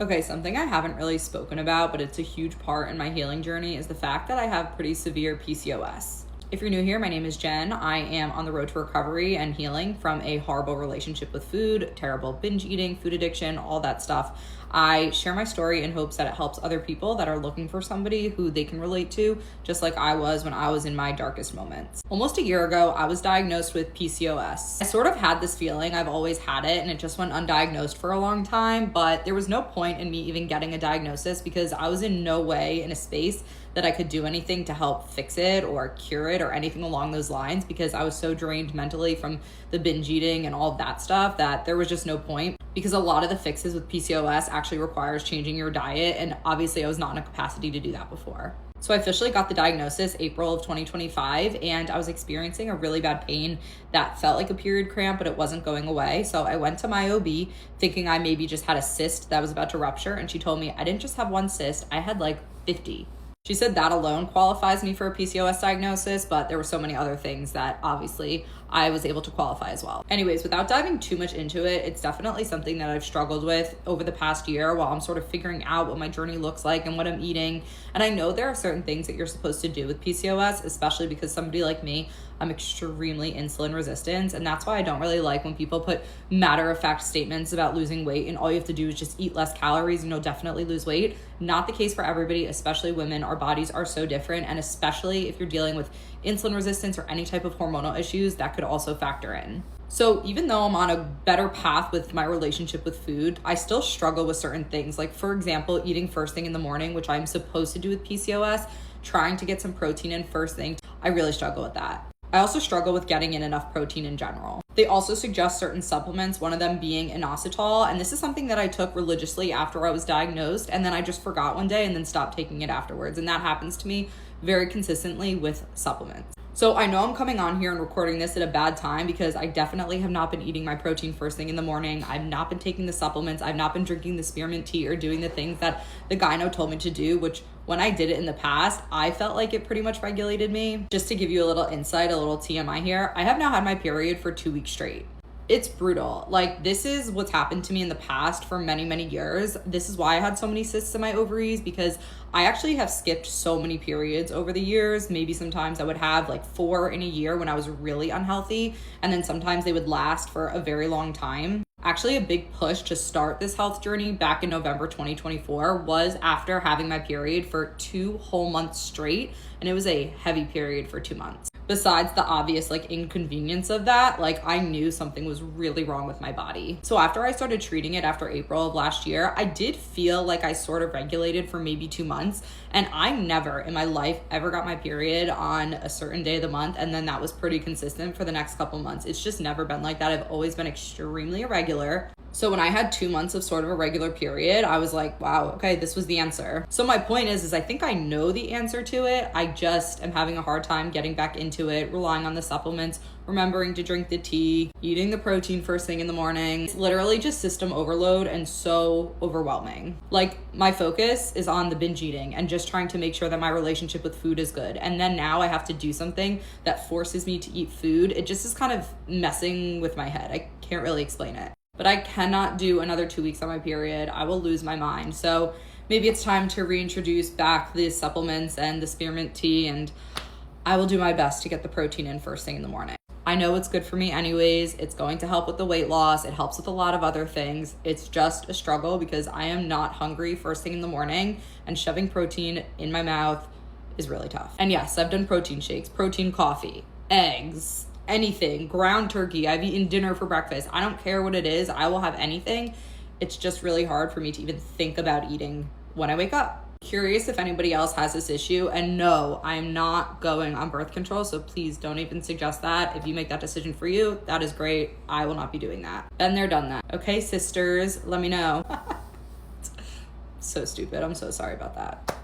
Okay, something I haven't really spoken about, but it's a huge part in my healing journey, is the fact that I have pretty severe PCOS. If you're new here, my name is Jen. I am on the road to recovery and healing from a horrible relationship with food, terrible binge eating, food addiction, all that stuff. I share my story in hopes that it helps other people that are looking for somebody who they can relate to, just like I was when I was in my darkest moments. Almost a year ago, I was diagnosed with PCOS. I sort of had this feeling, I've always had it, and it just went undiagnosed for a long time, but there was no point in me even getting a diagnosis because I was in no way in a space that I could do anything to help fix it or cure it or anything along those lines, because I was so drained mentally from the binge eating and all of that stuff that there was just no point, because a lot of the fixes with PCOS actually requires changing your diet, and obviously I was not in a capacity to do that before. So I officially got the diagnosis April of 2025, and I was experiencing a really bad pain that felt like a period cramp, but it wasn't going away. So I went to my OB thinking I maybe just had a cyst that was about to rupture, and she told me I didn't just have one cyst, I had like 50. She said that alone qualifies me for a PCOS diagnosis, but there were so many other things that obviously I was able to qualify as well. Anyways, without diving too much into it, it's definitely something that I've struggled with over the past year while I'm sort of figuring out what my journey looks like and what I'm eating. And I know there are certain things that you're supposed to do with PCOS, especially because somebody like me, I'm extremely insulin resistant, and that's why I don't really like when people put matter-of-fact statements about losing weight and all you have to do is just eat less calories and you'll definitely lose weight. Not the case for everybody, especially women. Our bodies are so different, and especially if you're dealing with insulin resistance or any type of hormonal issues, that could also factor in. So even though I'm on a better path with my relationship with food, I still struggle with certain things. Like, for example, eating first thing in the morning, which I'm supposed to do with PCOS, trying to get some protein in first thing, I really struggle with that. I also struggle with getting in enough protein in general. They also suggest certain supplements, one of them being inositol, and this is something that I took religiously after I was diagnosed, and then I just forgot one day and then stopped taking it afterwards, and that happens to me very consistently with supplements. So I know I'm coming on here and recording this at a bad time because I definitely have not been eating my protein first thing in the morning. I've not been taking the supplements. I've not been drinking the spearmint tea or doing the things that the gyno told me to do, which when I did it in the past, I felt like it pretty much regulated me. Just to give you a little insight, a little TMI here, I have now had my period for 2 weeks straight. It's brutal. Like, this is what's happened to me in the past for many, many years. This is why I had so many cysts in my ovaries, because I actually have skipped so many periods over the years. Maybe sometimes I would have like 4 in a year when I was really unhealthy, and then sometimes they would last for a very long time. Actually, a big push to start this health journey back in November 2024 was after having my period for 2 whole months straight, and it was a heavy period for 2 months. Besides the obvious like inconvenience of that, like I knew something was really wrong with my body. So after I started treating it after April of last year, I did feel like I sort of regulated for maybe 2 months. And I never in my life ever got my period on a certain day of the month, and then that was pretty consistent for the next couple months. It's just never been like that. I've always been extremely irregular. So when I had 2 months of sort of a regular period, I was like, wow, okay, this was the answer. So my point is I think I know the answer to it. I just am having a hard time getting back into it, relying on the supplements, remembering to drink the tea, eating the protein first thing in the morning. It's literally just system overload and so overwhelming. Like, my focus is on the binge eating and just trying to make sure that my relationship with food is good. And then now I have to do something that forces me to eat food. It just is kind of messing with my head. I can't really explain it. But I cannot do another 2 weeks on my period. I will lose my mind. So maybe it's time to reintroduce back the supplements and the spearmint tea, and I will do my best to get the protein in first thing in the morning. I know it's good for me anyways. It's going to help with the weight loss. It helps with a lot of other things. It's just a struggle because I am not hungry first thing in the morning, and shoving protein in my mouth is really tough. And yes, I've done protein shakes, protein coffee, eggs, anything, ground turkey. I've eaten dinner for breakfast. I don't care what it is. I will have anything. It's just really hard for me to even think about eating when I wake up. Curious if anybody else has this issue, and no, I'm not going on birth control, so please don't even suggest that. If you make that decision for you, that is great. I will not be doing that. Been there, done that. Okay, sisters, let me know. So stupid. I'm so sorry about that.